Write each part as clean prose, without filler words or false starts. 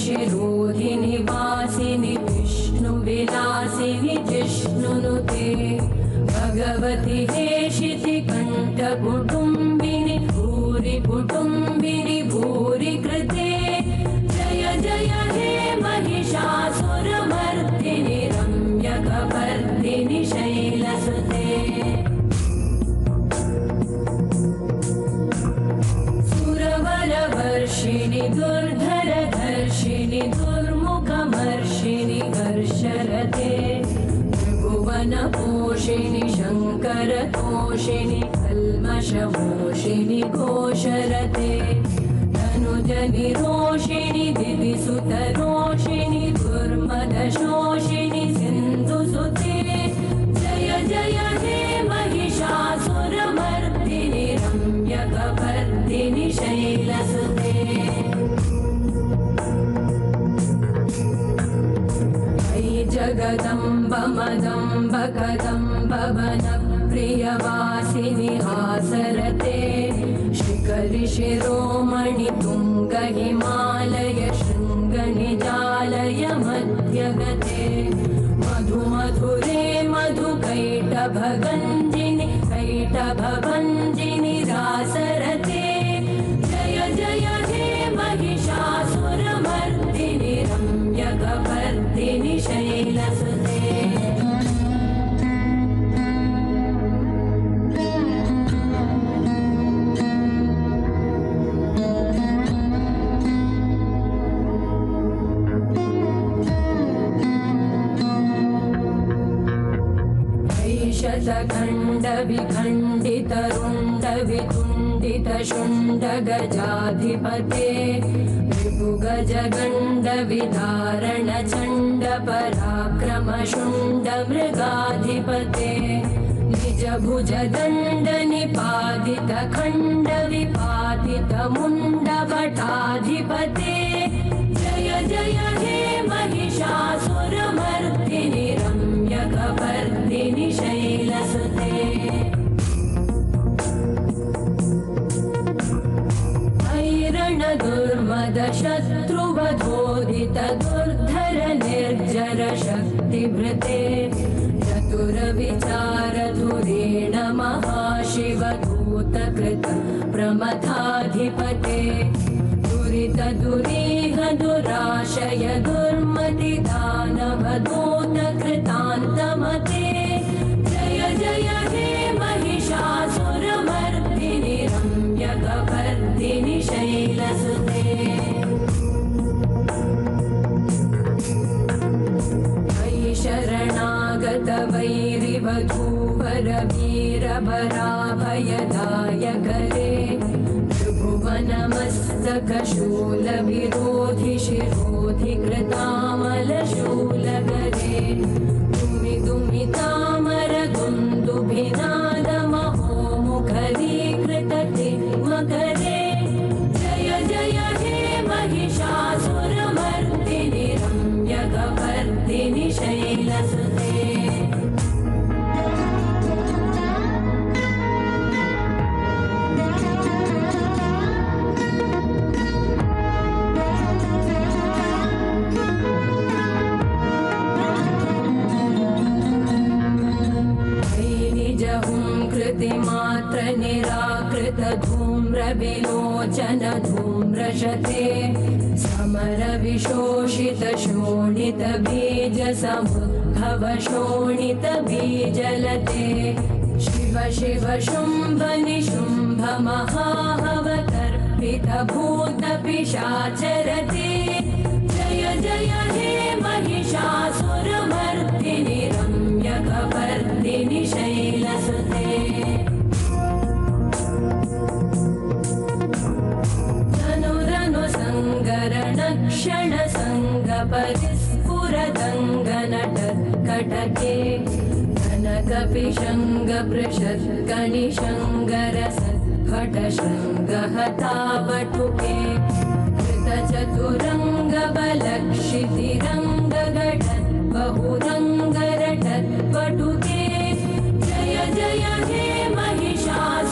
शिरोधिनि वासिनि विष्णुविलासिनि जिष्णुनुते भगवति हेशितिकण्ठकुटुम्बिनि भूरि कुटुम्बिनि भूरि कृते जय जय हे महिषासुरमर्दिनि रम्यकपर्दिनि शैलसुते सुरवरवर्षिणि दुर्धरधर्षिणि दुर्मुखमर्षिणि हर्षरते त्रिभुवनपोषिणि शङ्करतोषिणि कल्मषमोषिणि घोषरते धनुजनिरोषिणि दिविसुतरोषिणि दुर्मदशोषिणि सिन्धुसुते जय जय हे महिषासुरमर्दिनि रम्यकपर्दिनि शैलसुते जगदम्ब मदम्ब कदम्ब वनप्रियवासिनि हासरते शिखरि शिरोमणि तुङ्ग हिमालय शृङ्गनिजालय मध्यगते मधुमधुरे मधुकैटभगञ्जिनि कैटभभञ्जिनि रासरते जय जय हे महिषासुरमर्दिनि रम्यकपर्दिनि शैलसुते शतखण्डविखण्डितरुण्डवितुण्डितशुण्डगजाधिपते ऋभुगजगण्डविधारणचण्डपराक्रमशुण्डमृगाधिपते निजभुजदण्डनिपातितखण्डविपातितमुण्डभटाधिपते जय जय हे महिषासुरमर्दिनि रम्यकपर्दिनि शैलसुते दुर्मदशत्रुवधोदित दुर्धर निर्जर शक्तिभृते चतुरविचारधुरेण महाशिवदूतकृत प्रमथाधिपते दुरितदुरीह दुराशय दुर्मतिदानवदूतकृतान्तमते जय जय हे महिषासुरमर्दिनि रम्यकपर्दिनि शैलसुते शरणागत वैरिवधूवर वीरभराभयदायकरे त्रिभुवनमस्तकशूलविरोधि शिरोधि कृतामलशूलकरे दुमि दुमितामर दुन्दुभिनादमहोमुखरीकृततिग्मकरे जय जय हे महिषासुरमर्दिनि रम्यकपर्दिनि शैलसुते कृतिमात्र निराकृत धूम्र विलोचन धूम्रशते समर विशोषित शोणित बीज समुद्भव शोणित बीजलते शिव शिव शुम्भ निशुम्भ महाहवतर्पित भूत पिशाचरते जय जय हे महिषासुरमर्दिनि रम्यकपर्दिनि शैलसुते धनुरनु सङ्गरण क्षण सङ्गपरिस्फुरदङ्गनटकटके कनकपिशङ्ग पृषत्कणिशङ्गरसद्भट शृङ्गहतावटुके कृतचतुरङ्गबलक्षितिरङ्गघटत् बहुरङ्गरटत्पटुके जय जय हे महिषासुरमर्दिनि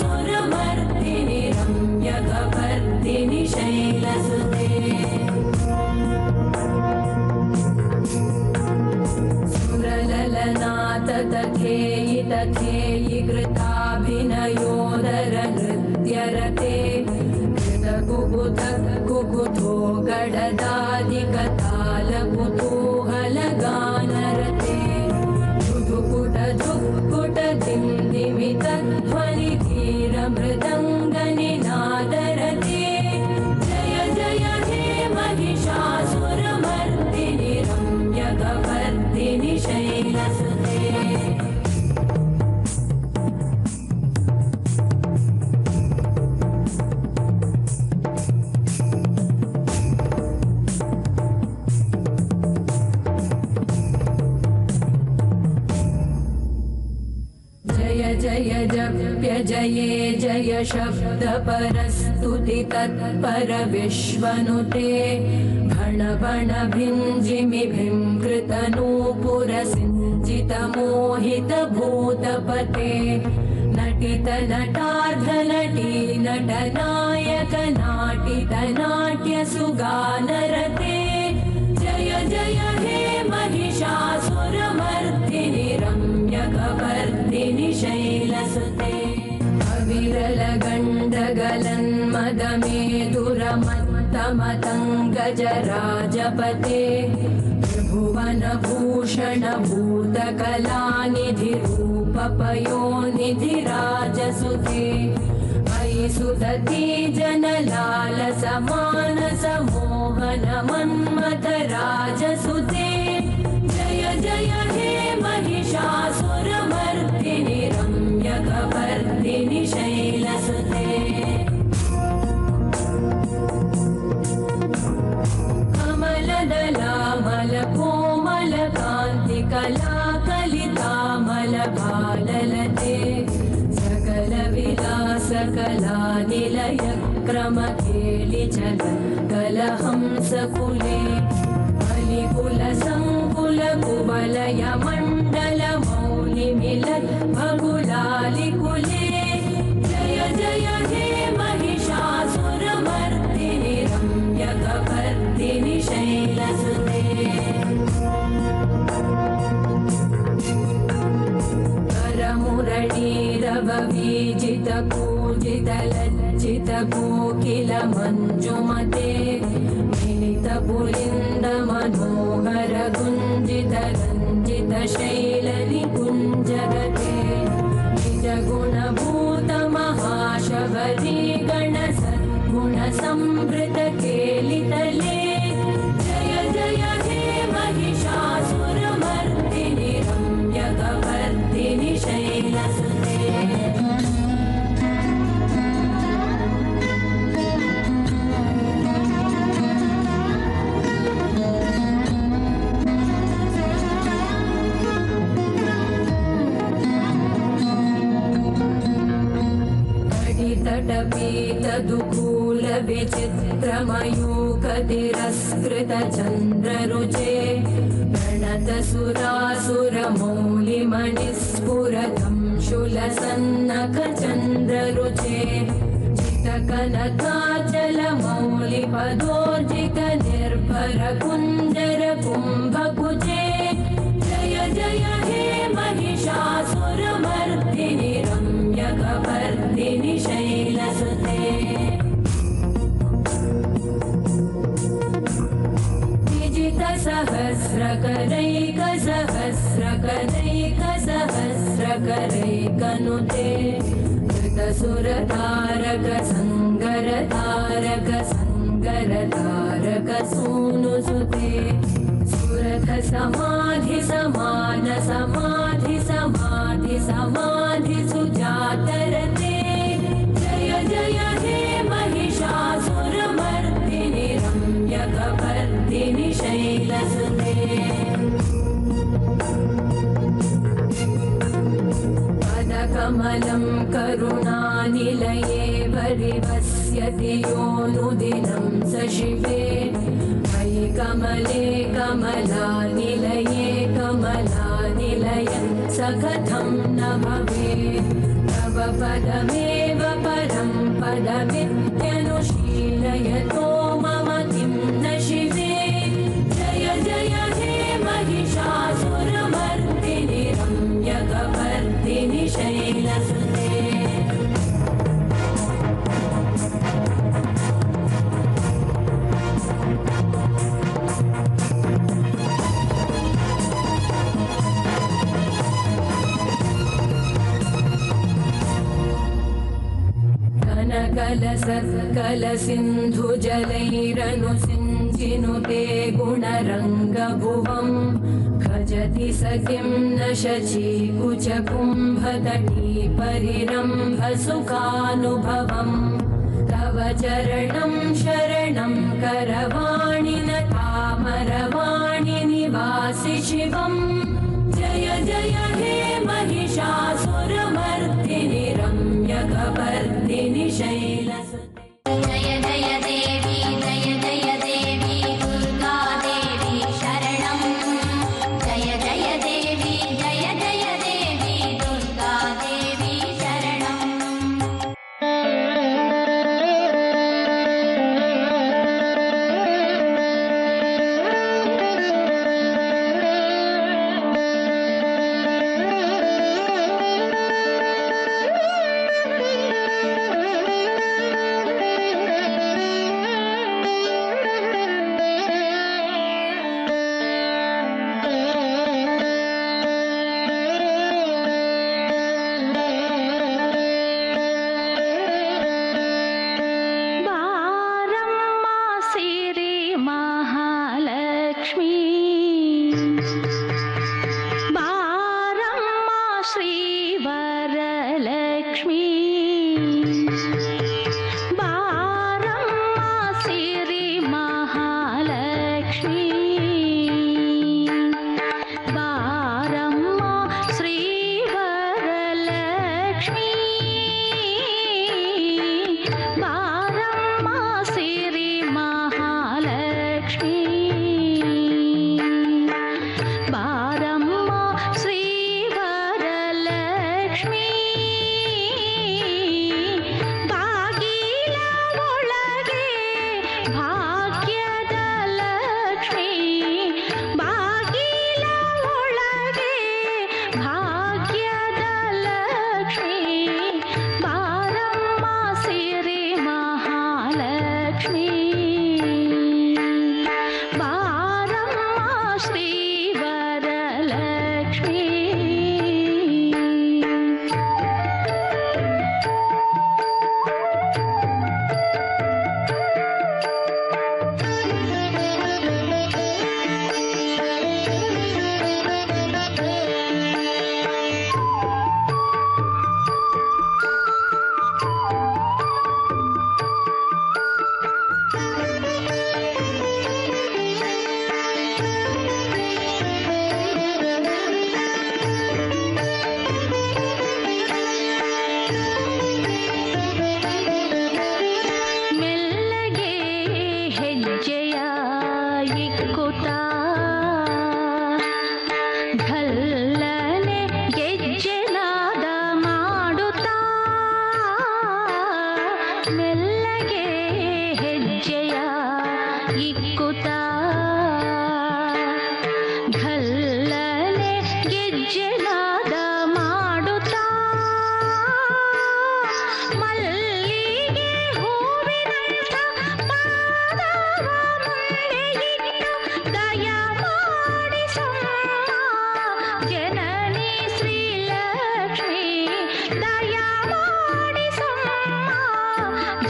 रम्यकपर्दिनि शैलसुते कुतः कुकुतो गडदादिकतालकुतूहलगानरते ध्वनिधीरमृदङ्गनिनादरते जय जय हे महिषासुरमर्दिनि रम्यकपर्दिनि शैलसुते जय जप्य जये जय शब्दपरस्तुति तत्पर विश्वनुते भण भण भिञ्जिमिभिं कृतनूपुरसिञ्चितमोहितभूतपते नटित नटार्धनटी नटनायक नाटित नाट्यसुगानरते जय जय हे महिषासुरमर्दिनि रम्यकपर्दिनि शैलसुते अविरलगण्डगलन्मदमेदुरमत्तमतङ्गजराजपते त्रिभुवनभूषण भूतकलानिधिरूपपयोनिधिराजसुते मयि सुदती जनलालसमानसमोहन मन्मथराजसुते जय जय हे महिषासुरमर्दिनि रम्यकपर्दिनि शैलसुते कमलदलामलकोमलकान्तिकलाकलितामलभाललते सकलविलासकलानिलय क्रमकेलिचलकलहंसकुले बलिकुलसङ्कुलकुवलयमण्डलमौलिमिलत् भगुलालिकुले जय जय हे महिषासुरमर्दिनि रम्यकपर्दिनि शैलसुते करमुरळीरववीजितपूजितलज्जितकोकिलमञ्जुमते मिलितपुलिन्दमनोहरगुञ्जितरञ्जितशैलनिकुञ्जगते निजगुणभूतमहाशबरी गणसद्गुणसंवृतकेलितले जय जय हे महिषासुरमर्दिनि रम्यकपर्दिनि शैलसुते तटपीतदुकूलविचित्रमयूखतिरस्कृतचन्द्ररुचे प्रणतसुरासुरमौलिमणिस्फुरतं शूलसन्नखचन्द्ररुचे चितकनकाचलमौलिपदोर्जितनिर्भरकुञ्जरकुम्भकुचे जय जय हे महिषासुरमर्दिनि रम्यकपर्दिनि शैलसुते सहस्रकरैकसहस्रकरैकसहस्रकरैकनुते कृतसुरतारकसङ्गरतारकसङ्गरतारकसूनुसुते सुरथसमाधिसमानसमाधिसमाधिसुजातरते जय जय हे महिषासुरमर्दिनि रम्यकपर्दिनि शैलसुते पदकमलं करुणानिलये परिवस्यति योऽनुदिनं स शिवे मयि कमले कमलानिलये कमलानिलय स कथं न भवेत् तव पदमेव परं पदमित्यनुशीलयतो मम किं न शिवे जय जय हे महिषासुरमर्दिनि रम्यकपर्दिनि शैलसुते जलसिन्धुजलैरनुसिञ्चिनुते गुणरङ्गभुवम् भजति स किं न शचीकुचकुम्भतटी परिरम्भसुखानुभवम् तव चरणं शरणं करवाणि न तामरवाणि निवासि शिवम् जय जय हे महिषासुरमर्दिनि रम्यकपर्दिनि शैलसुते जय जय देवी जय जय देवी दुर्गा देवी शरणं जय जय देवी जय जय देवी दुर्गा देवी शरणं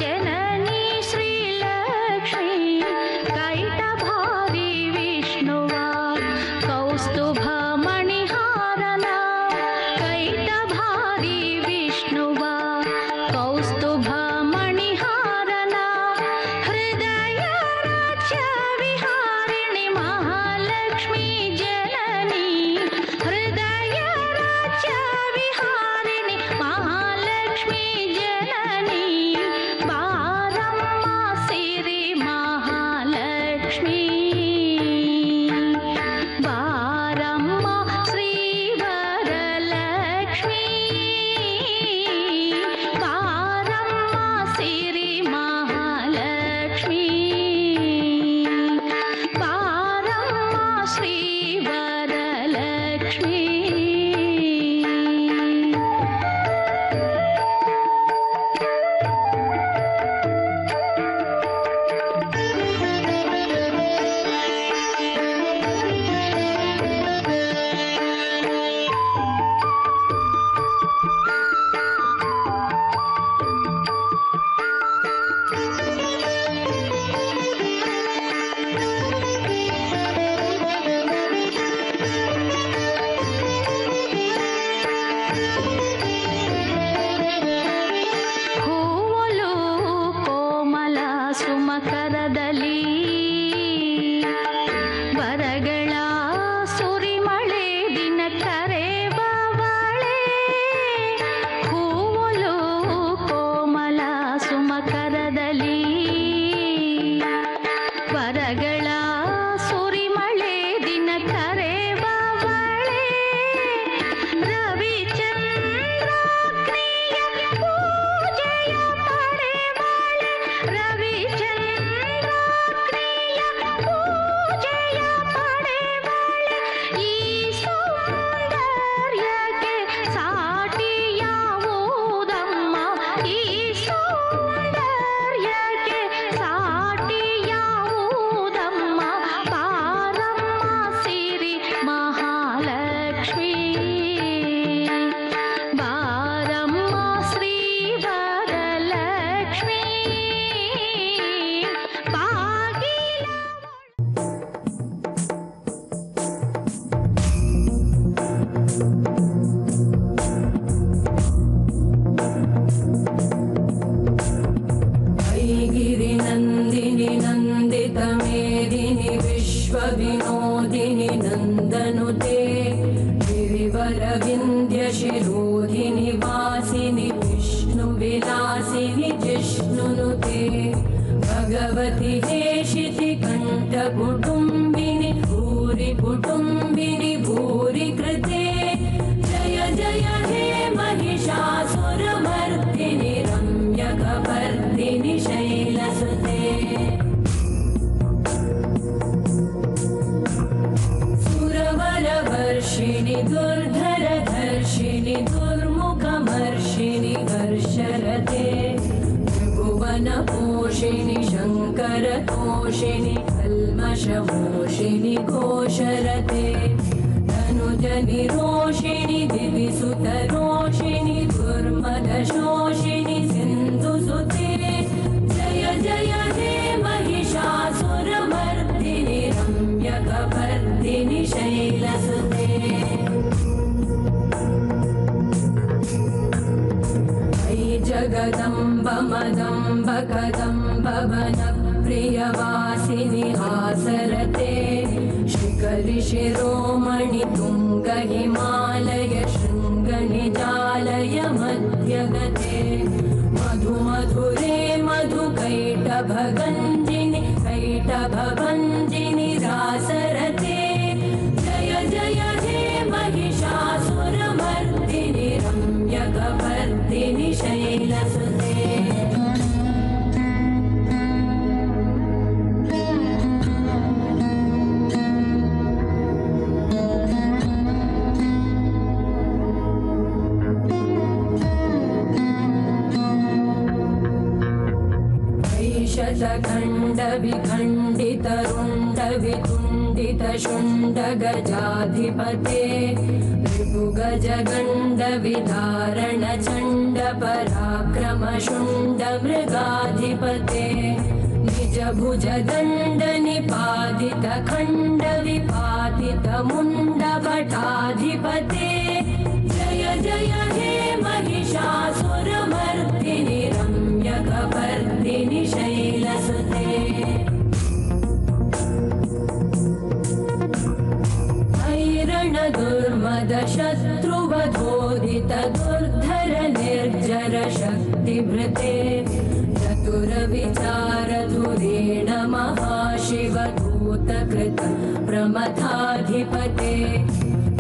जननी श्रीलक्ष्मी कैटभा ಕರದಲ್ಲಿ ವರಗಳ ಸುರಿಮಳೆ ದಿನ ಕರೆಬವಳೆ ಹೂವಲು ಕೋಮಲ ಸುಮಕರದಲ್ಲಿ ವರಗಳ ಸುರಿಮಳೆ ದಿನ ಕರೆಬವಳೆ ರವಿಚಂದ್ರಾಗ್ನಿಯ ಪೂಜೆಯ ಪಡೆವಳೆ ರವಿಚಂದ್ರಾಗ್ನಿಯ ಪೂಜೆಯ ಪಡೆವಳೆ ಈ ಸೌಂದರ್ಯಕ್ಕೆ ಸಾಟಿಯಾವುದಮ್ಮ ಈ ಸೌಂದರ್ಯಕ್ಕೆ ಸಾಟಿಯಾವುದಮ್ಮ ಪಾರಮ್ಮ ಸಿರಿ ಮಹಾಲಕ್ಷ್ಮಿ ಬಾರಮ್ಮ ಶ್ರೀ ವರಲಕ್ಷ್ಮಿ ಬಾಗಿಲ ऐगिरि नन्दिनि नन्दित मेदिनि विश्वविनोदिनि नन्दनुते गिरिवरविन्द्य शिरोधिनि वासिनि विष्णुविलासिनि जिष्णुनुते भगवति हेशिति कण्ठकुटुम्बिनि भूरि कुटुम्बिनि भूरि कृते जय जय हे महिषासुरमर्दिनि रम्यकपर्दिनि शैलसुते सुरवरवर्षिणि दुर्धरधर्षिणि दुर्मुखमर्षिणि हर्षरते त्रिभुवनपोषिणि शङ्करतोषिणि कल्मषमोषिणि घोषरते धनुजनिरोषिणि दिविसुतरोषिणि दुर्मदशोषिणि सिन्धुसुते जय जय हे महिषासुरमर्दिनि रम्यकपर्दिनि शैलसुते अयि जगदम्ब मदम्ब कदम्ब वनप्रियवासिनि हासरते शिखरि शिरोमणि तुङ्ग हिमालय शृङ्गनिजालय मध्यगते मधु मधुरे मधुकैटभगञ्जिनि कैटभभञ्जिनि रासरते जय जय हे महिषासुरमर्दिनि रम्यकपर्दिनि शैलसुते शतखण्डविखण्डितरुण्डवितुण्डितशुण्डगजाधिपते ऋभुगजगण्डविधारणचण्डपराक्रमशुण्डमृगाधिपते निजभुजदण्डनिपातितखण्डविपातितमुण्डभटाधिपते जय जय हे महिषासुरमर्दिनि रम्यकपर्दिनि शैलसुते दुर्मदशत्रुवधोदित दुर्धर निर्जर शक्तिभृते चतुरविचारधुरेण महाशिवदूतकृत प्रमथाधिपते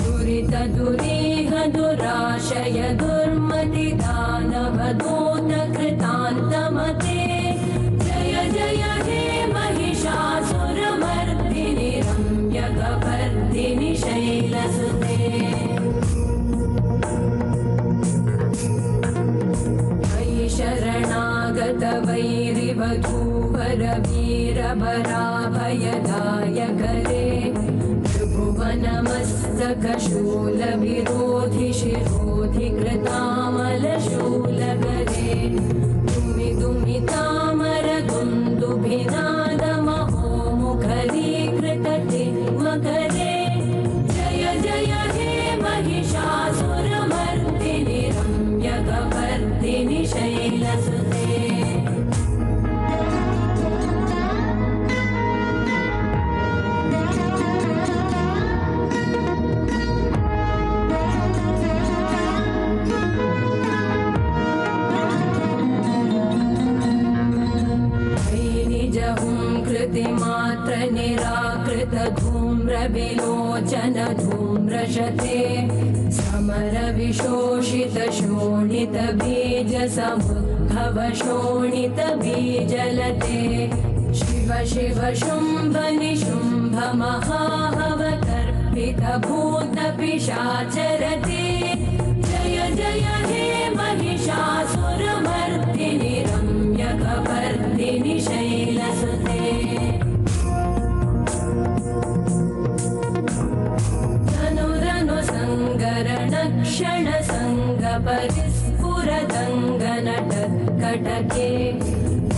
दुरित दुरीह दुराशय दुर्मति दानवदूतकृतान्तमते जय जय हे महिषासुरमर्दिनि रम्यकपर्दिनि शैलसुते अयि शरणागत वैरिवधूवर वीरभराभयदायकरे त्रिभुवनमस्तकशूलविरोधि शिरोधि कृतामलशूलकरे दुमि दुमि तामर दुन्दुभिनादमहो मुखरीकृतते मकरे जय जय हे महिषासुरमर्दिनि रम्यकपर्दिनि शैलसुते कृतिमात्र निराकृत धूम्रविलोचन धूम्रशते समर विशोषित शोणित बीज समुद्भव शोणित बीजलते शिव शिव शुम्भ निशुम्भ महाहवतर्पित भूत पिशाचरते जय जय हे महिषासुरमर्दिनि रम्यकपर्दिनि शैलसुते धनुरनु सङ्गरण क्षण सङ्ग परिस्फुरदङ्गनटकटके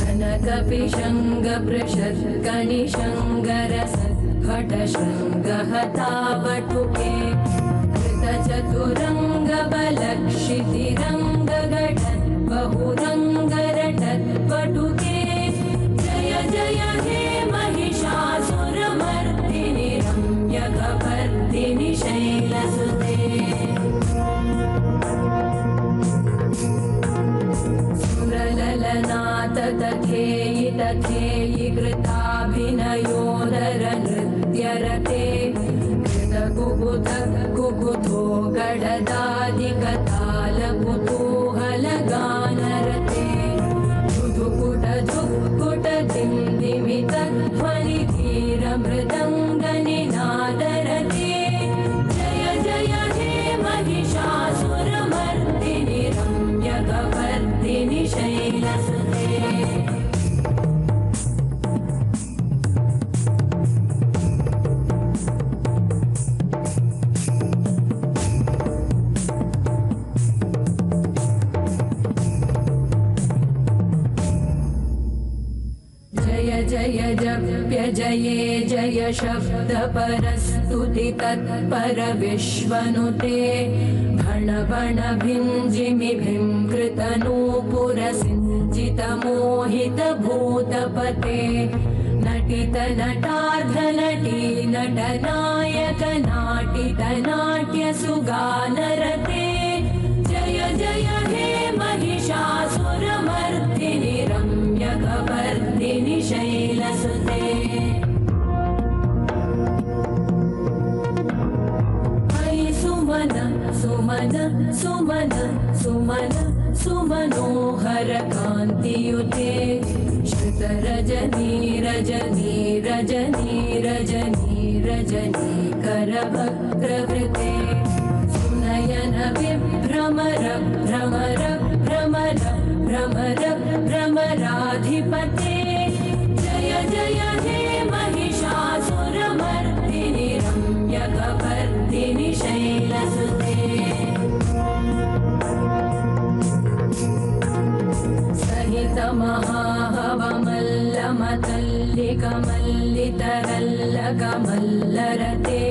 कनकपिशङ्ग पृषत्कणिशङ्गरसत्फट शृङ्गहतावटुके कृतचतुरङ्ग बलक्षितिरङ्गघटत् बहुरङ्गरटत्पटुके जय जय हे महिषासुरमर्दिनि रम्यकपर्दिनि शैलसुते सुरललनाथ तथेयि तथेयि कृताभिनयोदर नृत्यरते कृतकुकुत कुकुतो गडदादिकतालकुतूहलगानरते धुधुकुट धुक्कुट दिन्दिमित ध्वनिधीरमृदङ्गनिनादरते जय जय हे महिषासुरमर्दिनि रम्यकपर्दिनि शैलसुते जय जप्य जये जय शब्द परस्तुति तत्पर विश्वनुते भण भण भिञ्जिमि भिङ्कृत नूपुर सिञ्चित मोहित भूतपते नटित नटार्ध नटी नटनायक नाटित नाट्य सुगानरते जय जय हे महिषासुरमर्दिनि रम्यकपर्दिनि शैलसुते अयि सुमन सुमन सुमन सुमन सुमनोहर कान्तियुते श्रुतरजनी रजनी रजनी रजनी रजनी करवक्रवृते सुनयन विभ्रमर भ्रमर भ्रमर भ्रमर भ्रमराधिपते जय जय हे महिषासुरमर्दिनि रम्यकपर्दिनि शैलसुते सहित महाहवमल्लमतल्लिकमल्लितरल्लकमल्लरते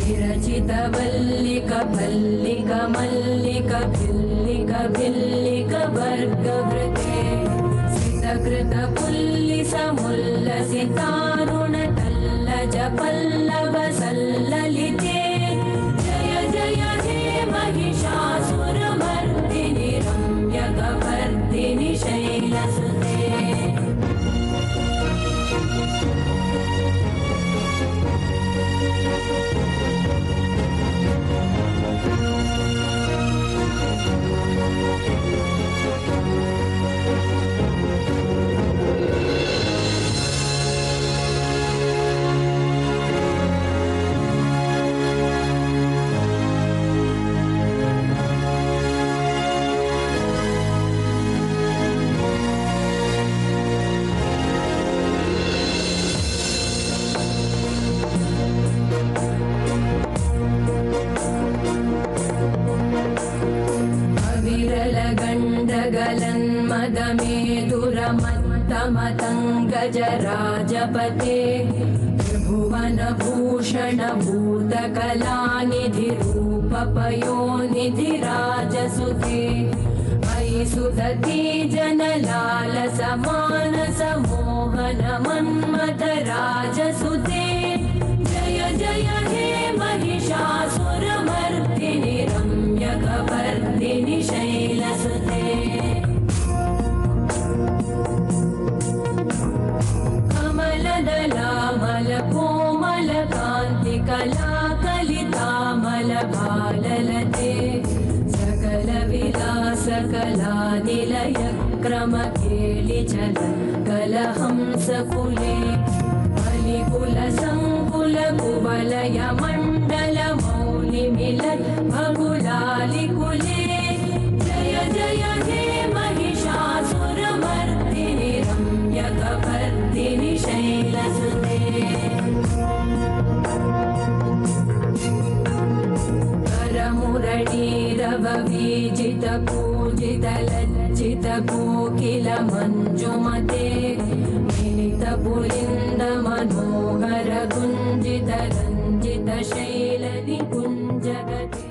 विरचित वल्लिक भल्लिक मल्लिक भिल्लिक भिल्लिक वर्गवृते सितकृत पुल्लिस मुल्लसितारुण तल्लज पल्लव सल्ललिते जय जय हे महिषासुरमर्दिनि रम्यकपर्दिनि शैलसुते गजराजपते त्रिभुवनभूषण भूतकलानिधिरूपपयोनिधिराजसुते अयि सुदती जनलालसमानस मोहन मन्मथराजसुते जय जय हे महिषासुरमर्दिनि रम्यकपर्दिनि शैलसुते संभ्रम केलि चल कलहंसकुले बलिकुल संकुल कुवलय मण्डल मौलिमिलत् भगुलालिकुले जय जय हे महिषासुरमर्दिनि रम्यकपर्दिनि शैलसुते करमुरळीरववीजित पूजित लज्जित कोकिल मञ्जुमते मिलित पुलिन्द मनोहर गुञ्जित रञ्जित शैल निकुञ्जगते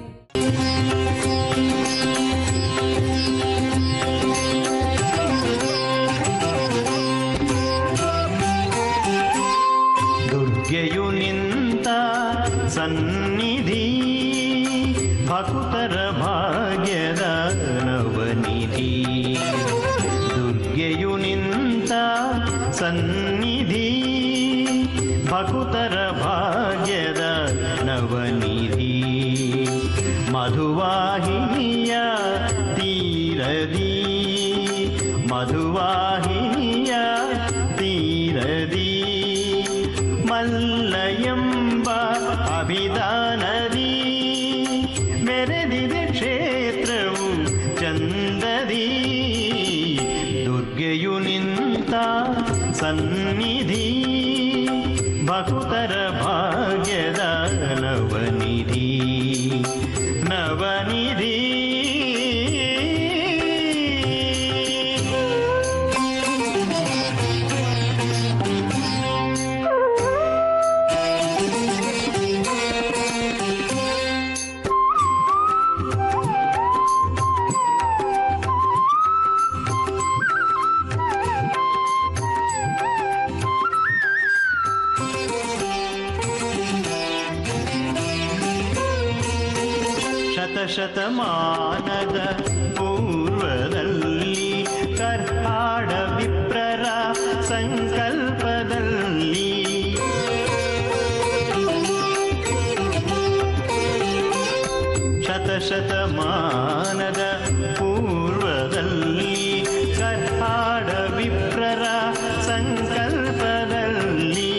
ದುರ್ಗೆಯು ನಿಂತ ಸನ್ನಿಧಿ ಭಕ್ತರ ಭಾಗ್ಯದ ನವನಿಧಿ ದುರ್ಗೆಯು ನಿಂತ ಸನ್ನಿಧಿ ಭಕ್ತರ ಭಾಗ್ಯದ ನವನಿಧಿ ಮಧುವಾಹಿನಿಯ ತೀರದಿ ಮಧುವಾಹಿನಿಯ ತೀರದಿ ಮಲ್ಲಯಂಬ ಅಭಿದಾನದಿ ಮೆರೆದಿದೆ ಕ್ಷೇತ್ರವು ಚಂದದಿ ದುರ್ಗೆಯು ನಿಂತ ಸನ್ನಿಧಿ ಭಕ್ತರ ಭಾಗ್ಯದ ನವನಿಧಿ ನವನಿಧಿ ಶತಮಾನದ ಪೂರ್ವದಲ್ಲಿ ಕರ್ಹಾಡ ವಿಪ್ರರ ಸಂಕಲ್ಪದಲ್ಲಿ ಶತಮಾನದ ಪೂರ್ವದಲ್ಲಿ ಕರ್ಹಾಡ ವಿಪ್ರರ ಸಂಕಲ್ಪದಲ್ಲಿ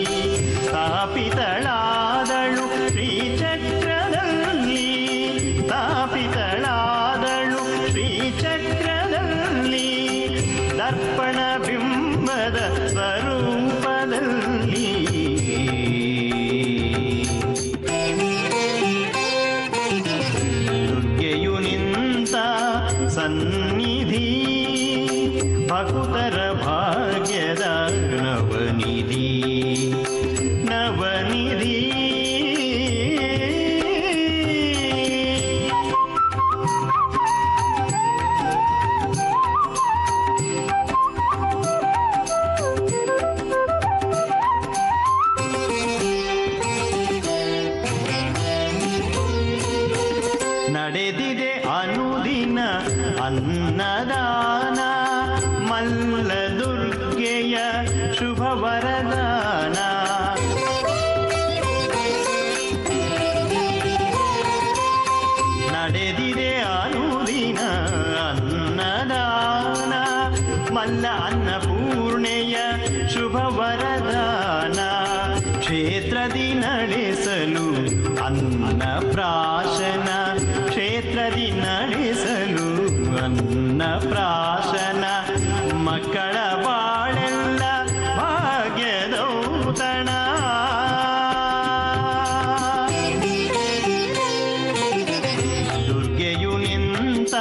ಸ್ಥಾಪಿತಳಾದಳು ಶ್ರೀಚಕ್ರದಲ್ಲಿ ಸ್ಥಾಪಿತಳಾದಳು ಶ್ರೀಚಕ್ರದಲ್ಲಿ ದರ್ಪಣ ಬಿಂಬದ ಸ್ವರೂಪದಲ್ಲಿ ದುರ್ಗೆಯು ನಿಂತ ಸನ್ನಿಧಿ ಭಕ್ತರ ಭಾಗ್ಯದ ನವನಿಧಿ ನವನಿಧಿ ನಡೆದಿದೆ ಅನುದಿನ ಅನ್ನದಾನ ಮಲ್ಲ ದುರ್ಗೆಯ ಶುಭ ವರದಾನ ನಡೆದಿದೆ ಅನುದಿನ ಅನ್ನದಾನ ಮಲ್ಲ ಅನ್ನಪೂರ್ಣೆಯ ಶುಭ ವರದಾನ ಕ್ಷೇತ್ರದಿ ನಡೆಸಲು ಅನ್ನ ಪ್ರಾಶನ ಕ್ಷೇತ್ರದಿ ನಡೆಸಲು ಅನ್ನ ಪ್ರಾಶನ ಮಕ್ಕಳ ಬಾಳೆಲ್ಲ ಭಾಗ್ಯದೌತಣ ದುರ್ಗೆಯು ನಿಂತ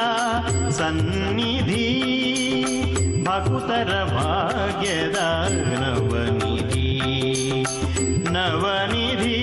ಸನ್ನಿಧಿ ಭಕ್ತರ ಭಾಗ್ಯದ ನವನಿಧಿ ನವನಿಧಿ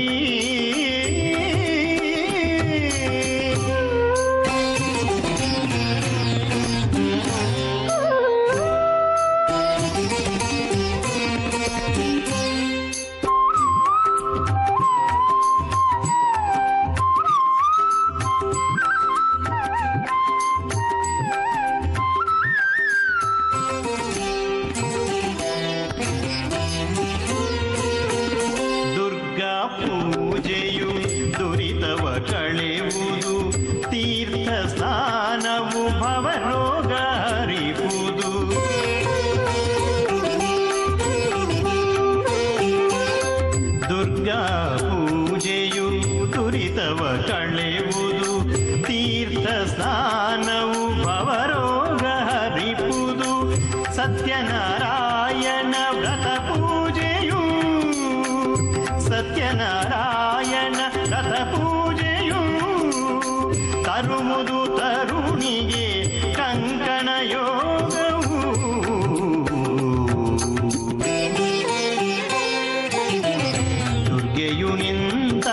ದುರ್ಗಾ ಪೂಜೆಯು ದುರಿತವ ಕಳೆಯುವುದು, ತೀರ್ಥ ಸ್ನಾನವು ಭವರೋಗ ಹರಿಪುದು, ಸತ್ಯನಾರಾಯಣ ವ್ರತ ಪೂಜೆಯು, ಸತ್ಯನಾರಾಯಣ ವ್ರತ ಪೂಜೆಯು ತರುವುದು ತರುಣಿಗೆ ಕಂಕಣ ಯೋಗವು. ದುರ್ಗೆಯು ನಿಂತ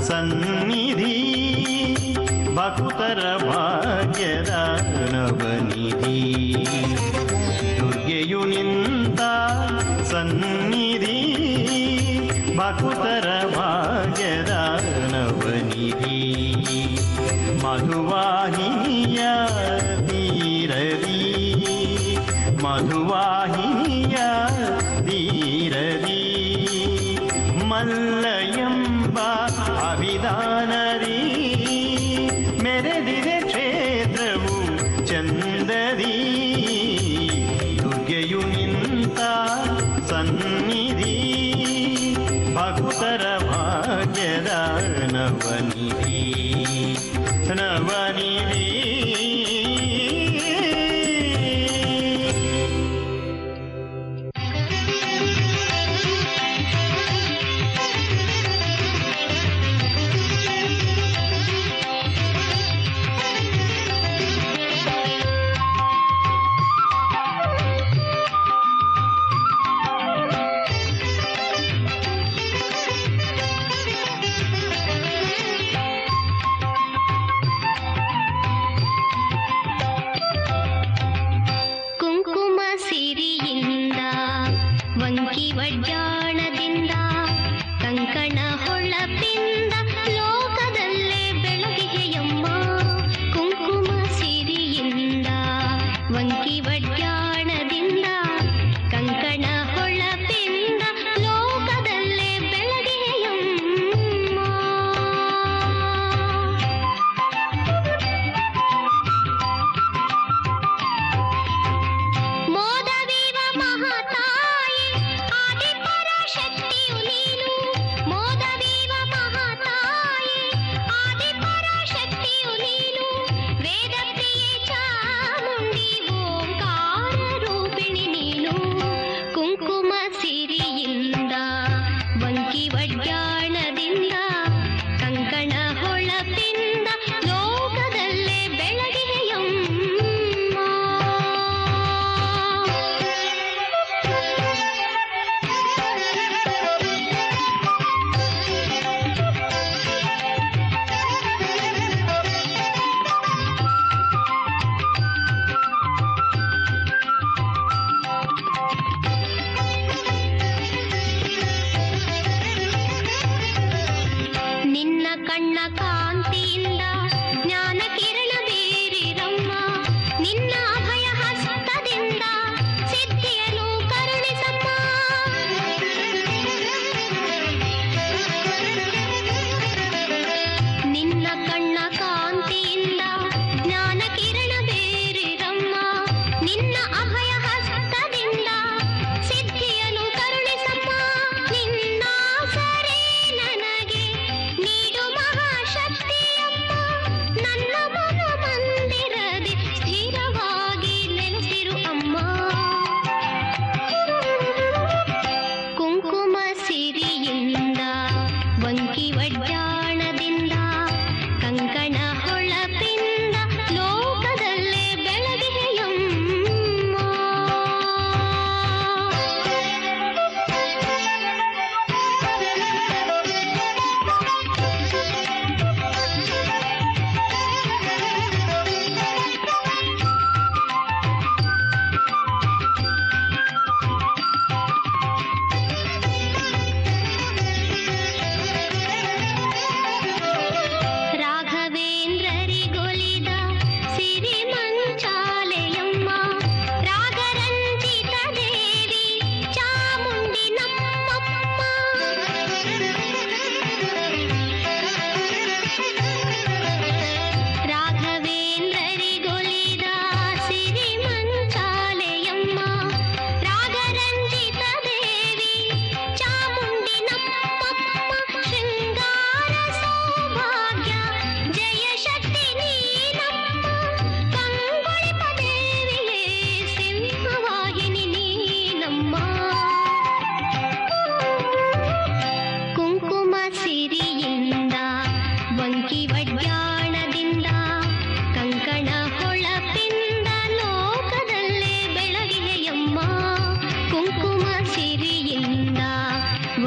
ಸನ್ನಿಧಿ, ಭಕ್ತರ ಭಾಗ್ಯದ ನವನಿಧಿ. ದುರ್ಗೆಯು ನಿಂತ ಸನ್ನಿಧಿ, ಭಕ್ತರ ಭಾಗ್ಯದ ನವನಿಧಿ. ಮಧುವಾಹಿನಿಯ ತೀರದಿ, ಮಧುವಾಹಿನಿಯ ತೀರದಿ, ಮಲ್ಲಯಂಬ ಅಭಿಧಾನದಿ ಮೆರೆದಿದೆ ಕ್ಷೇತ್ರವು ಚಂದದಿ. ದುರ್ಗೆಯು ನಿಂತ ಸನ್ನಿಧಿ, ಭಕ್ತರ ಭಾಗ್ಯದ ನವನಿಧಿ, ನವನಿಧಿ. ಶಕ್ತಿ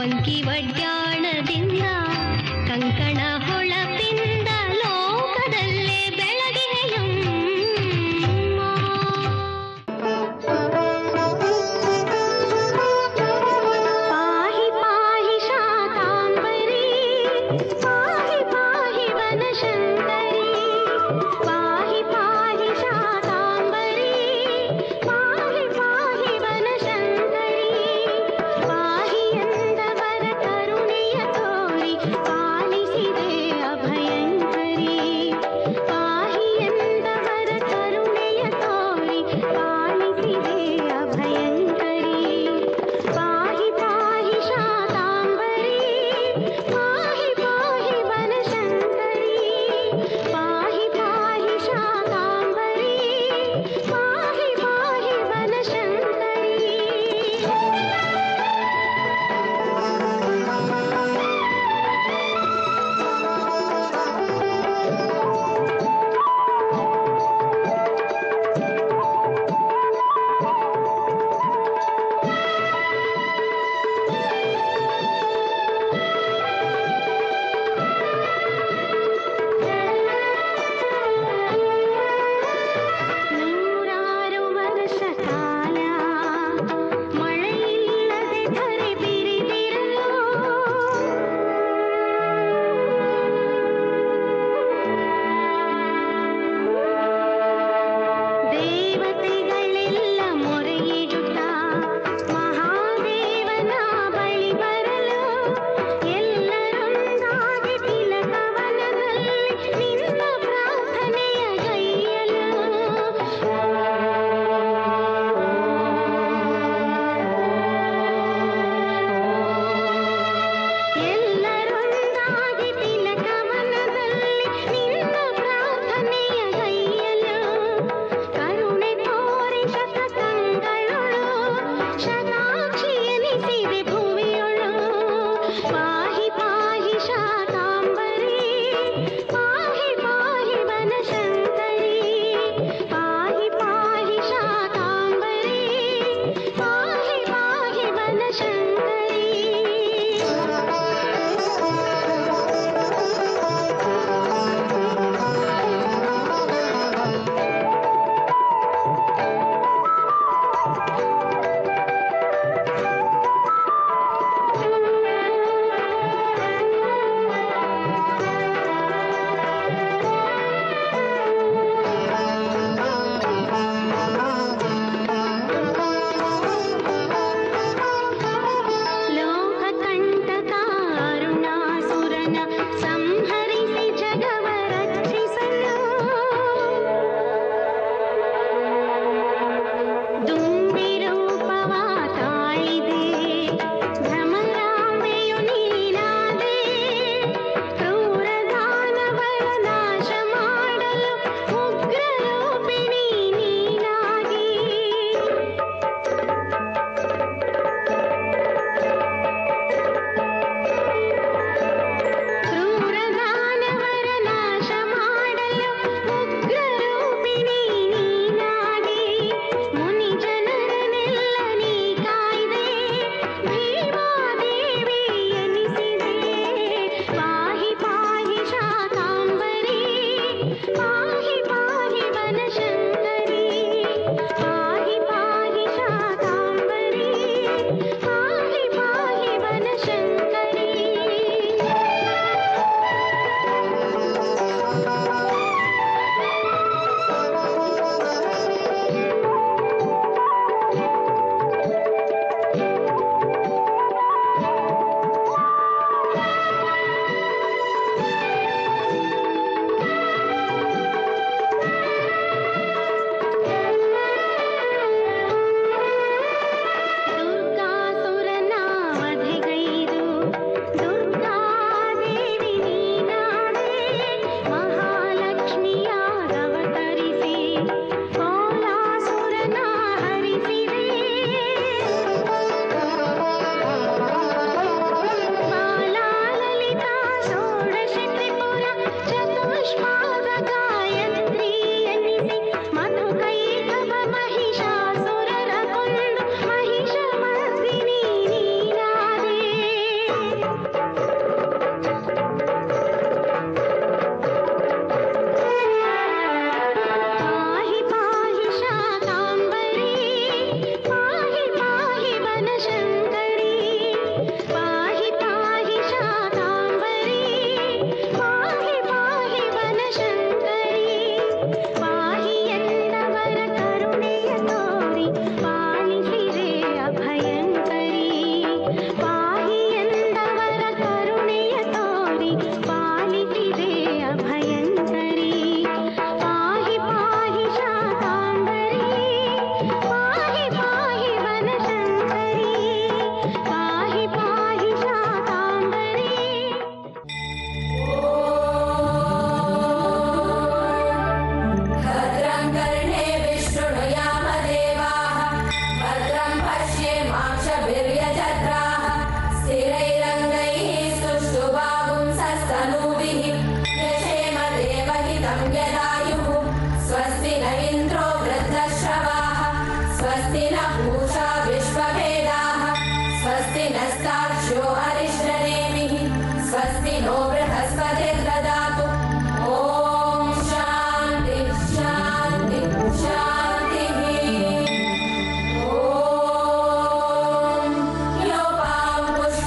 ಮಂಕಿ ವಡ್ಯಾಣದಿಂದ ಕಂಕಣ ಹೊಳಪಿಂದ ಲೋಕದಲ್ಲೇ ಬೆಳಗಿಯಮ್ಮ. ಪಾಹಿ ಪಾಹಿ ಶಾಕಾಂಬರಿ, ಪಾಹಿ ಪಾಹಿ ವನಶಂಕರಿ, ಪಾಹಿ ಪಾಹಿ ಶಾಕಾಂಬರಿ, ಪಾಹಿ ಪಾಹಿ ವನಶಂಕರಿ, ಪಾಹಿ ಎಂದವರ ಕರುಣೆಯ ತೋರಿ ಪಾಲಿಸಿದೆ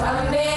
अम्बे